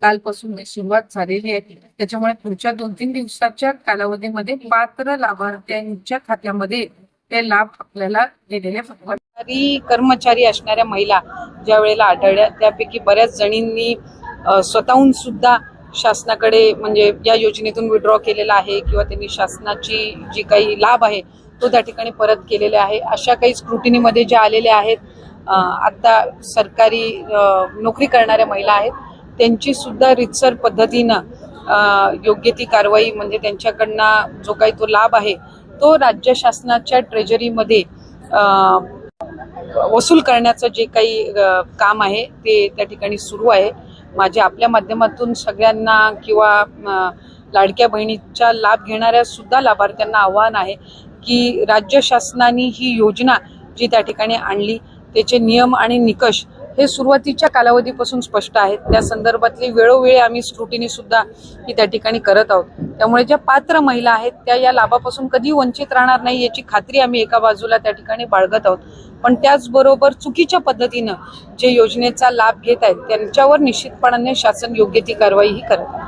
कालपासून सुरुवात झालेली आहे। त्याच्यामुळे पुढच्या 2-3 दिवसाच्या कालावधीमध्ये पात्र लाभार्थ्यांच्या खात्यामध्ये ते लाभ आपल्याला दिलेले सरकारी कर्मचारी असणाऱ्या महिला ज्या वेळेला आढळल्या त्यापैकी बऱ्याच जणींनी स्वतःहून सुद्धा शासनाकडे म्हणजे या योजनेतून विड्रॉ केलेला आहे किंवा त्यांनी शासनाची जी काही लाभ आहे तो त्या ठिकाणी परत केलेला आहे। अशा काही स्क्रुटिनीमध्ये ज्या आलेल्या आहेत आता सरकारी नोकरी करणाऱ्या महिला आहेत त्यांची सुद्धा रितसर पद्धतीनं योग्य ती कारवाई म्हणजे त्यांच्याकडनं जो काही तो लाभ आहे तो राज्य शासनाच्या ट्रेजरीमध्ये वसूल करण्याचं जे काही काम आहे ते त्या ठिकाणी सुरू आहे। माझे आपल्या माध्यमातून सगळ्यांना किंवा लाडक्या बहिणीचा लाभ घेणाऱ्या सुद्धा लाभार्थ्यांना आव्हान आहे की राज्य शासनाने ही योजना जी त्या ठिकाणी आणली त्याचे नियम आणि निकष हे सुरुवातीच्या कालावधीपासून स्पष्ट आहेत। त्या संदर्भातली वेळोवेळी आम्ही स्क्रुटिनी सुद्धा ही त्या ठिकाणी करत आहोत। त्यामुळे ज्या पात्र महिला आहेत त्या या लाभापासून कधी वंचित राहणार नाही याची खात्री आम्ही एका बाजूला त्या ठिकाणी बाळगत आहोत। पण त्याचबरोबर चुकीच्या पद्धतीनं जे योजनेचा लाभ घेत आहेत त्यांच्यावर निश्चितपणाने शासन योग्य ती कारवाईही करत आहे।